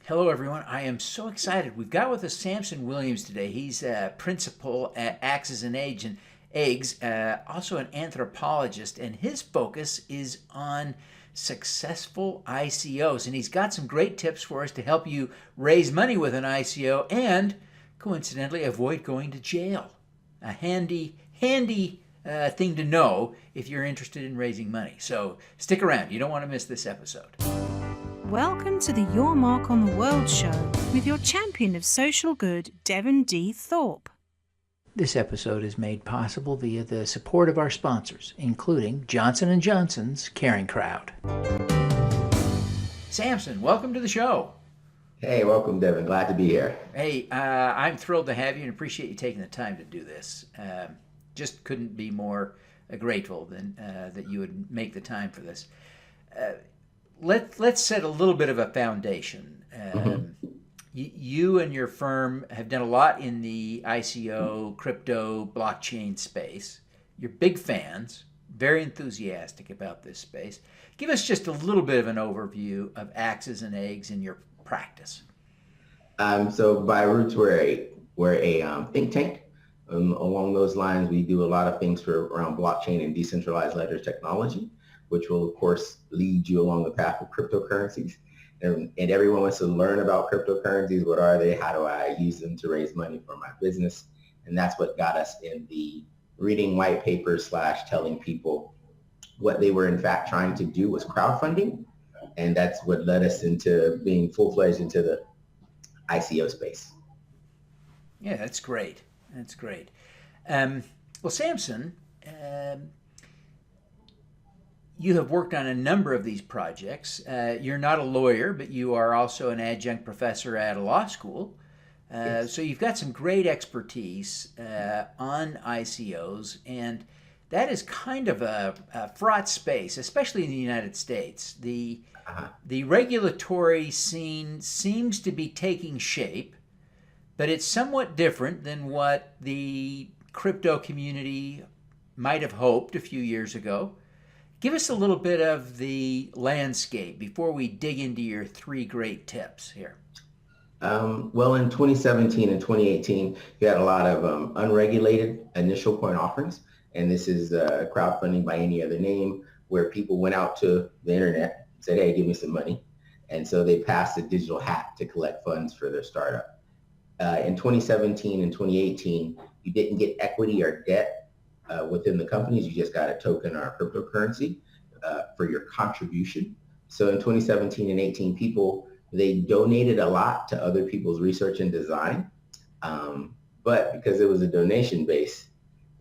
Hello, everyone. I am so excited. We've got with us Samson Williams today. He's a principal at Axes and Eggs, also an anthropologist, and his focus is on successful ICOs. And he's got some great tips for us to help you raise money with an ICO and, coincidentally, avoid going to jail. A handy thing to know if you're interested in raising money. So stick around. You don't want to miss this episode. Welcome to the Your Mark on the World show with your champion of social good, Devin D. Thorpe. This episode is made possible via the support of our sponsors, including Johnson & Johnson's Caring Crowd. Samson, welcome to the show. Hey, welcome, Devin. Glad to be here. Hey, I'm thrilled to have you and appreciate you taking the time to do this. Just couldn't be more grateful than that you would make the time for this. Let's set a little bit of a foundation. You and your firm have done a lot in the ICO, crypto, blockchain space. You're big fans, very enthusiastic about this space. Give us just a little bit of an overview of Axes and Eggs in your practice. So by roots, we're a think tank. Along those lines, we do a lot of things around blockchain and decentralized ledger technology, which will, of course, lead you along the path of cryptocurrencies. And everyone wants to learn about cryptocurrencies. What are they? How do I use them to raise money for my business? And that's what got us in the reading white papers / telling people what they were in fact trying to do was crowdfunding. And that's what led us into being full-fledged into the ICO space. Yeah, that's great. That's great. Well, Samson, you have worked on a number of these projects. You're not a lawyer, but you are also an adjunct professor at a law school. Yes. So you've got some great expertise on ICOs, and that is kind of a fraught space, especially in the United States. The regulatory scene seems to be taking shape, but it's somewhat different than what the crypto community might have hoped a few years ago. Give us a little bit of the landscape before we dig into your three great tips here. Well, in 2017 and 2018, you had a lot of unregulated initial coin offerings. And this is crowdfunding by any other name, where people went out to the internet and said, hey, give me some money. And so they passed a digital hat to collect funds for their startup. In 2017 and 2018, you didn't get equity or debt within the companies. You just got a token or a cryptocurrency for your contribution. So in 2017 and 18, people, they donated a lot to other people's research and design. But because it was a donation base,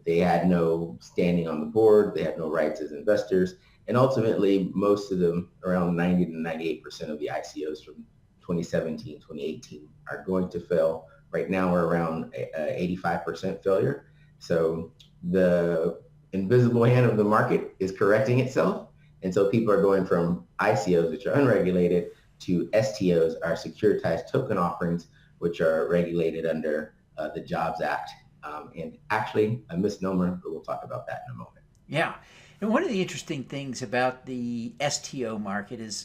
they had no standing on the board. They had no rights as investors. And ultimately, most of them, around 90 to 98% of the ICOs from 2017, 2018 are going to fail. Right now, we're around 85% failure. So the invisible hand of the market is correcting itself. And so people are going from ICOs, which are unregulated, to STOs, our securitized token offerings, which are regulated under the Jobs Act. And actually a misnomer, but we'll talk about that in a moment. Yeah. And one of the interesting things about the STO market is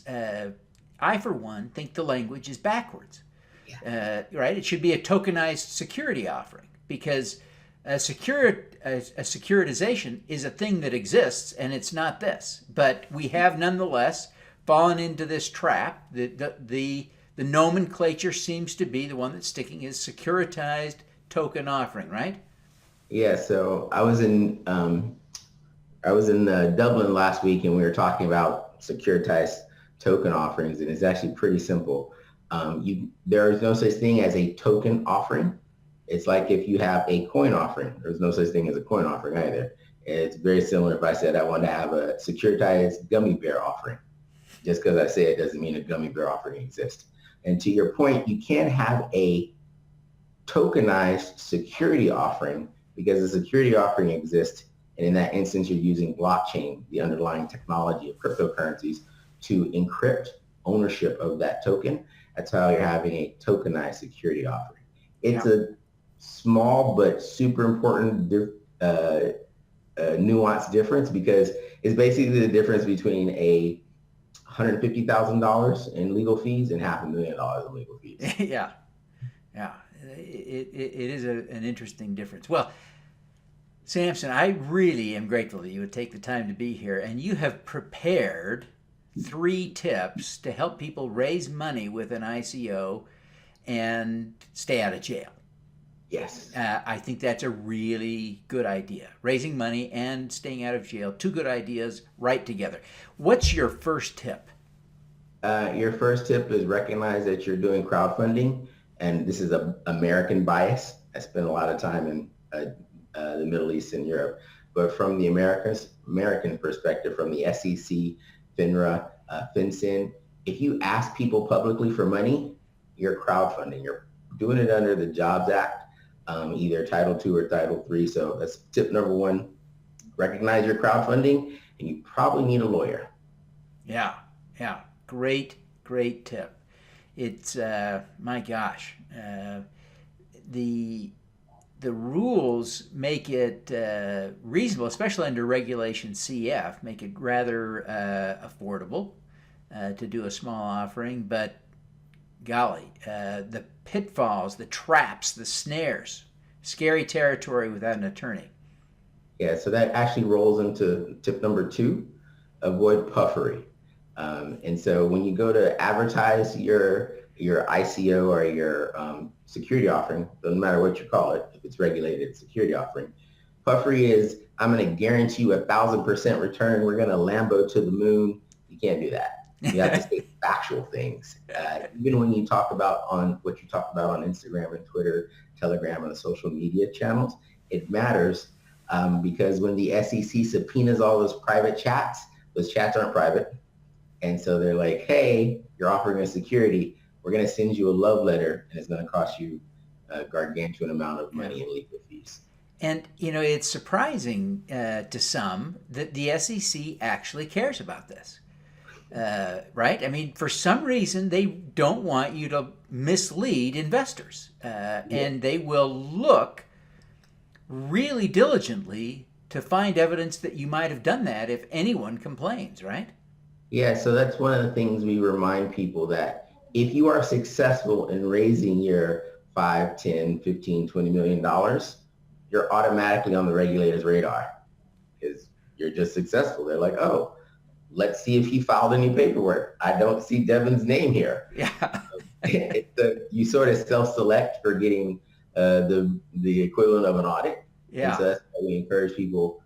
I, for one, think the language is backwards. Yeah. Right? It should be a tokenized security offering, because a securitization is a thing that exists, and it's not this. But we have nonetheless fallen into this trap. The nomenclature seems to be the one that's sticking is securitized token offering, right? Yeah. So I was in Dublin last week, and we were talking about securitized token offerings, and it's actually pretty simple. There is no such thing as a token offering. It's like if you have a coin offering, there's no such thing as a coin offering either. It's very similar if I said I want to have a securitized gummy bear offering. Just because I say it doesn't mean a gummy bear offering exists. And to your point, you can have a tokenized security offering because the security offering exists. And in that instance, you're using blockchain, the underlying technology of cryptocurrencies, to encrypt ownership of that token. That's how you're having a tokenized security offering. It's a small but super important nuanced difference, because it's basically the difference between a $150,000 in legal fees and $500,000 in legal fees. Yeah, yeah. It is an interesting difference. Well, Samson, I really am grateful that you would take the time to be here, and you have prepared 3 tips to help people raise money with an ICO and stay out of jail. Yes. I think that's a really good idea. Raising money and staying out of jail, 2 good ideas right together. What's your first tip? Your first tip is recognize that you're doing crowdfunding, and this is an American bias. I spent a lot of time in the Middle East and Europe, but from the American perspective, from the SEC, FINRA, FinCEN, if you ask people publicly for money, you're crowdfunding. You're doing it under the Jobs Act, either Title II or Title III. So that's tip number 1. Recognize your crowdfunding, and you probably need a lawyer. Yeah. Great tip. It's, my gosh, the rules make it reasonable, especially under Regulation CF, make it rather affordable to do a small offering, but golly, the pitfalls, the traps, the snares, scary territory without an attorney. Yeah, so that actually rolls into tip number 2, avoid puffery. And so when you go to advertise your ICO or your security offering, doesn't matter what you call it, if it's regulated security offering, puffery is, I'm going to guarantee you 1,000% return. We're going to Lambo to the moon. You can't do that. You have to say factual things. Even when you talk about on what you talk about on Instagram and Twitter, Telegram, and the social media channels, it matters because when the SEC subpoenas all those private chats, those chats aren't private. And so they're like, hey, you're offering us security. We're going to send you a love letter, and it's going to cost you a gargantuan amount of money in legal fees. And, it's surprising to some that the SEC actually cares about this, right? I mean, for some reason, they don't want you to mislead investors, and they will look really diligently to find evidence that you might have done that if anyone complains, right? Yeah, so that's one of the things we remind people, that if you are successful in raising your 5, 10, 15, $20 million, you're automatically on the regulator's radar because you're just successful. They're like, oh, let's see if he filed any paperwork. I don't see Devin's name here. Yeah. You sort of self-select for getting the equivalent of an audit. Yeah. And so that's why we encourage people,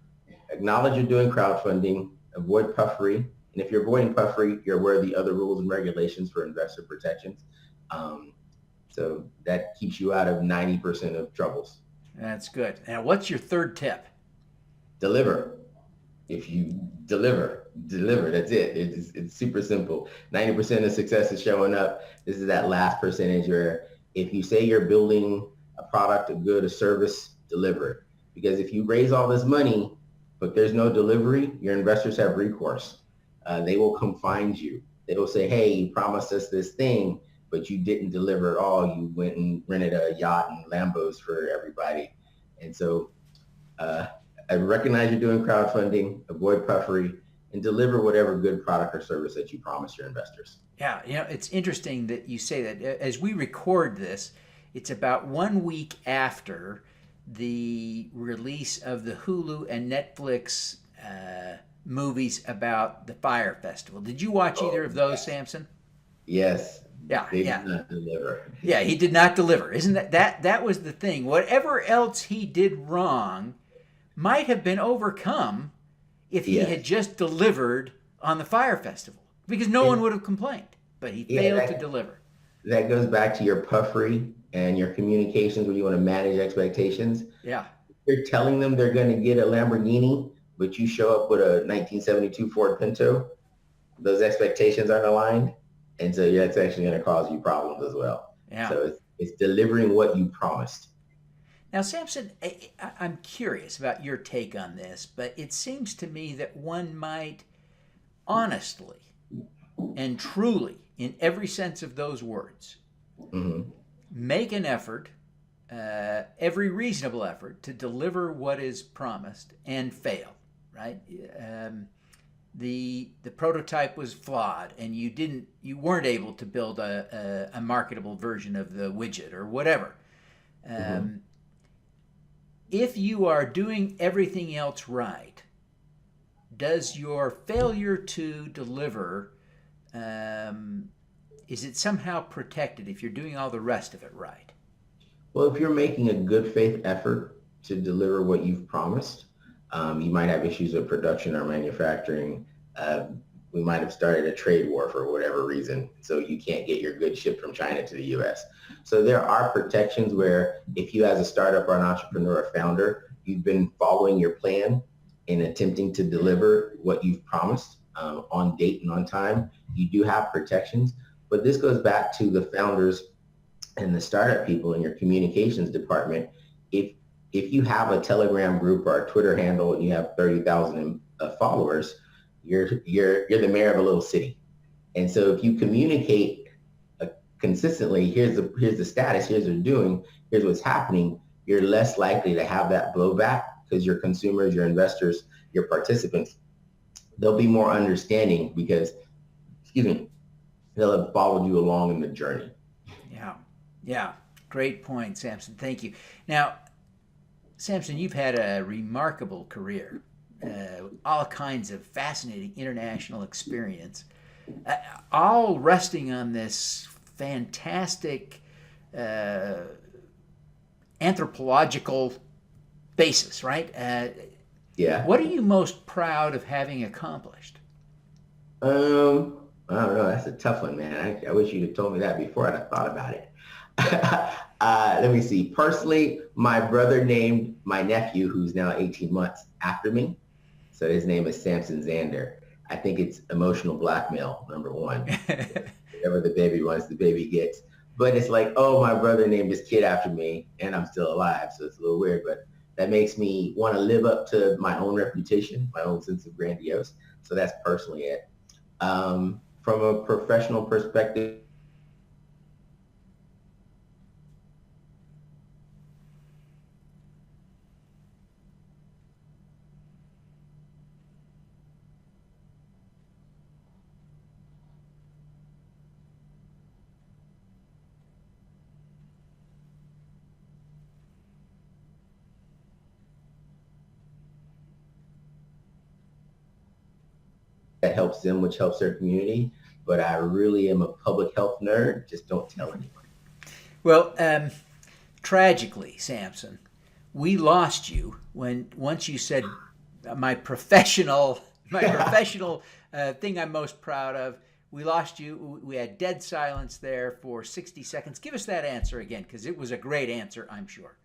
acknowledge you're doing crowdfunding, avoid puffery. And if you're avoiding puffery, you're aware of the other rules and regulations for investor protections. So that keeps you out of 90% of troubles. That's good. Now, what's your third tip? Deliver. If you deliver, that's it. It's super simple. 90% of success is showing up. This is that last percentage where if you say you're building a product, a good, a service, deliver it. Because if you raise all this money, but there's no delivery, your investors have recourse. They will come find you. They will say, hey, you promised us this thing, but you didn't deliver at all. You went and rented a yacht and Lambos for everybody. And so I recognize you're doing crowdfunding, avoid puffery, and deliver whatever good product or service that you promise your investors. Yeah, it's interesting that you say that. As we record this, it's about 1 week after the release of the Hulu and Netflix movies about the Fire Festival. Did you watch either of those, Samson? Yes. Yeah. They did not deliver. Yeah, he did not deliver. Isn't that was the thing? Whatever else he did wrong might have been overcome if he had just delivered on the Fire Festival, because no one would have complained. But he failed to deliver. That goes back to your puffery and your communications when you want to manage expectations. Yeah. You're telling them they're going to get a Lamborghini, but you show up with a 1972 Ford Pinto. Those expectations aren't aligned. And so that's actually going to cause you problems as well. Yeah. So it's delivering what you promised. Now, Samson, I'm curious about your take on this, but it seems to me that one might honestly and truly, in every sense of those words, make an effort, every reasonable effort, to deliver what is promised and fail, right? the prototype was flawed, and you weren't able to build a marketable version of the widget or whatever. If you are doing everything else right, does your failure to deliver, is it somehow protected if you're doing all the rest of it right? Well, if you're making a good faith effort to deliver what you've promised, you might have issues with production or manufacturing. We might have started a trade war for whatever reason, so you can't get your goods shipped from China to the U.S. So there are protections where if you as a startup or an entrepreneur or founder, you've been following your plan and attempting to deliver what you've promised on date and on time, you do have protections. But this goes back to the founders and the startup people in your communications department. If you have a Telegram group or a Twitter handle and you have 30,000 followers, you're the mayor of a little city. And so if you communicate consistently, here's the status, here's what we're doing, here's what's happening, you're less likely to have that blowback because your consumers, your investors, your participants, they'll be more understanding because, they'll have followed you along in the journey. Yeah. Great point, Samson. Thank you. Now, Samson, you've had a remarkable career, all kinds of fascinating international experience, all resting on this fantastic anthropological basis, right? Yeah. What are you most proud of having accomplished? I don't know. That's a tough one, man. I wish you'd have told me that before I'd have thought about it. Let me see. Personally, my brother named my nephew, who's now 18 months, after me. So his name is Samson Zander. I think it's emotional blackmail, number one. Whatever the baby wants, the baby gets. But it's like, oh, my brother named his kid after me, and I'm still alive. So it's a little weird, but that makes me want to live up to my own reputation, my own sense of grandiose. So that's personally it. From a professional perspective, that helps them, which helps their community. But I really am a public health nerd. Just don't tell anyone. Well, tragically, Samson, we lost you once you said my professional thing I'm most proud of. We lost you. We had dead silence there for 60 seconds. Give us that answer again, because it was a great answer, I'm sure.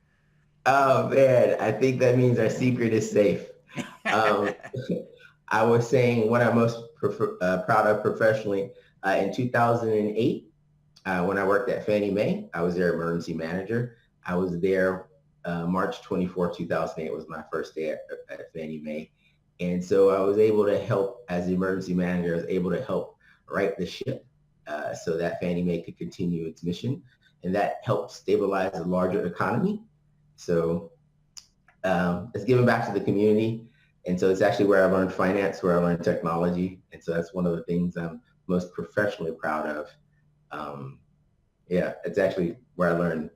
Oh man, I think that means our secret is safe. I was saying what I'm most proud of professionally. In 2008, when I worked at Fannie Mae, I was their emergency manager. I was there March 24, 2008 was my first day at Fannie Mae. And so I was able to help, as the emergency manager, I was able to help right the ship so that Fannie Mae could continue its mission. And that helped stabilize the larger economy. So it's giving back to the community. And so it's actually where I learned finance, where I learned technology. And so that's one of the things I'm most professionally proud of. It's actually where I learned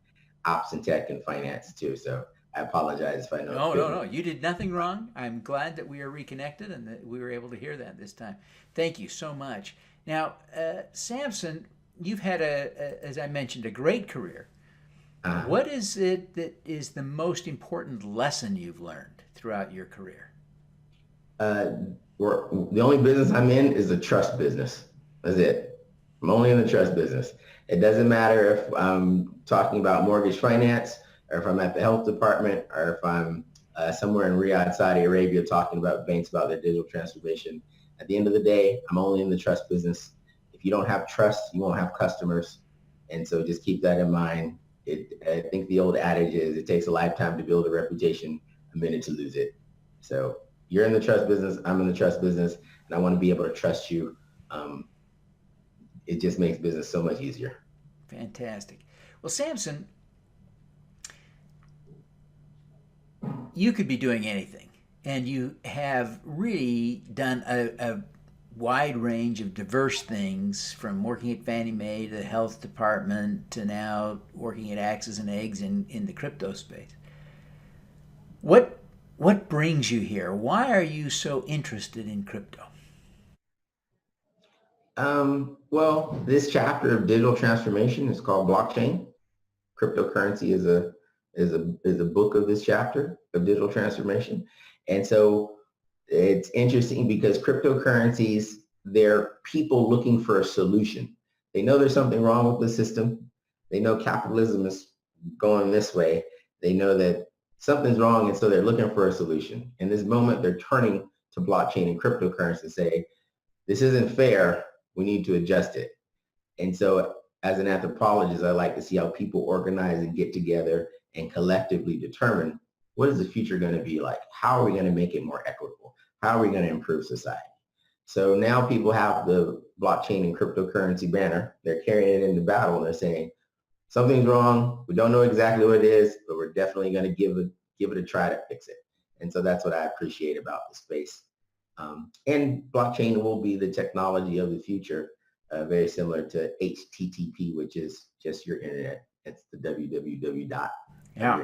ops and tech and finance too. So I apologize if I know. No. You did nothing wrong. I'm glad that we are reconnected and that we were able to hear that this time. Thank you so much. Now, Samson, you've had, as I mentioned, a great career. What is it that is the most important lesson you've learned throughout your career? The only business I'm in is the trust business. That's it. I'm only in the trust business. It doesn't matter if I'm talking about mortgage finance, or if I'm at the health department, or if I'm somewhere in Riyadh, Saudi Arabia, talking about banks about their digital transformation. At the end of the day, I'm only in the trust business. If you don't have trust, you won't have customers. And so just keep that in mind. I think the old adage is it takes a lifetime to build a reputation, a minute to lose it. So you're in the trust business, I'm in the trust business, and I want to be able to trust you. It just makes business so much easier. Fantastic. Well, Samson, you could be doing anything. And you have really done a wide range of diverse things, from working at Fannie Mae to the health department to now working at Axes and Eggs in the crypto space. What brings you here? Why are you so interested in crypto? Well, this chapter of digital transformation is called blockchain. Cryptocurrency is a book of this chapter of digital transformation. And so it's interesting because cryptocurrencies, they're people looking for a solution. They know there's something wrong with the system. They know capitalism is going this way. They know that something's wrong, and so they're looking for a solution. In this moment, they're turning to blockchain and cryptocurrency to say, this isn't fair. We need to adjust it. And so as an anthropologist, I like to see how people organize and get together and collectively determine, what is the future going to be like? How are we going to make it more equitable? How are we going to improve society? So now people have the blockchain and cryptocurrency banner. They're carrying it into battle, and they're saying, something's wrong. We don't know exactly what it is, but we're definitely going to give it a try to fix it. And so that's what I appreciate about the space. And blockchain will be the technology of the future, very similar to HTTP, which is just your internet. It's the www dot. Yeah.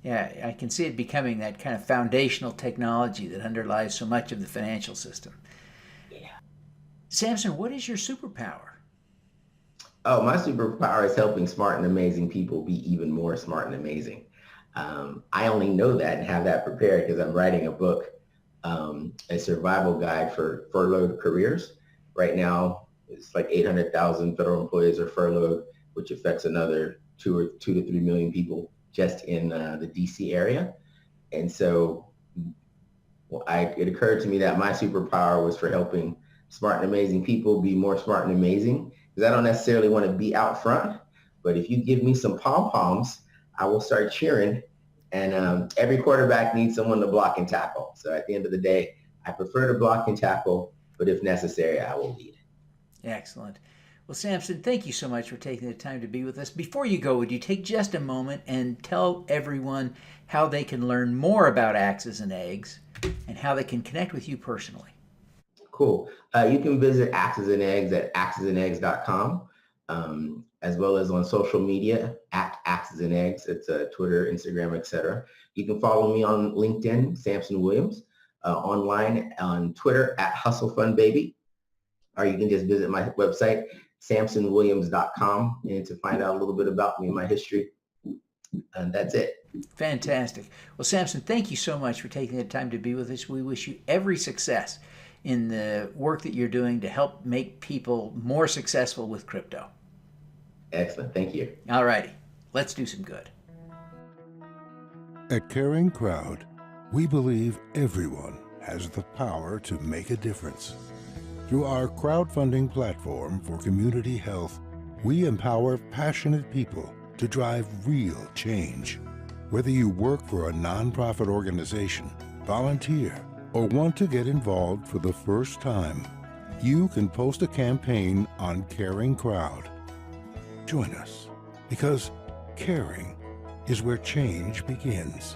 Yeah, I can see it becoming that kind of foundational technology that underlies so much of the financial system. Yeah. Samson, what is your superpower? Oh, my superpower is helping smart and amazing people be even more smart and amazing. I only know that and have that prepared because I'm writing a book, a survival guide for furloughed careers. Right now, it's like 800,000 federal employees are furloughed, which affects another 2 to 3 million people just in the DC area. And so it occurred to me that my superpower was for helping smart and amazing people be more smart and amazing, because I don't necessarily want to be out front, but if you give me some pom-poms, I will start cheering. And every quarterback needs someone to block and tackle. So at the end of the day, I prefer to block and tackle, but if necessary, I will lead. Excellent. Well, Samson, thank you so much for taking the time to be with us. Before you go, would you take just a moment and tell everyone how they can learn more about Axes and Eggs and how they can connect with you personally? Cool. You can visit Axes and Eggs at axesandeggs.com, as well as on social media at Axes and Eggs. It's Twitter, Instagram, etc. You can follow me on LinkedIn, Samson Williams, online on Twitter at HustleFundBaby, or you can just visit my website, samsonwilliams.com, and to find out a little bit about me and my history. And that's it. Fantastic. Well, Samson, thank you so much for taking the time to be with us. We wish you every success in the work that you're doing to help make people more successful with crypto. Excellent. Thank you. All righty. Let's do some good. At Caring Crowd, we believe everyone has the power to make a difference. Through our crowdfunding platform for community health, we empower passionate people to drive real change. Whether you work for a nonprofit organization, volunteer, or want to get involved for the first time, you can post a campaign on Caring Crowd. Join us, because caring is where change begins.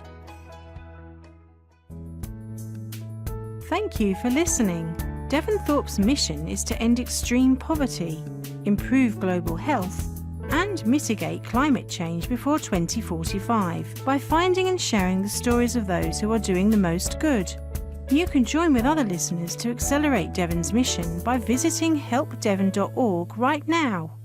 Thank you for listening. Devin Thorpe's mission is to end extreme poverty, improve global health, and mitigate climate change before 2045 by finding and sharing the stories of those who are doing the most good. You can join with other listeners to accelerate Devin's mission by visiting helpdevin.org right now.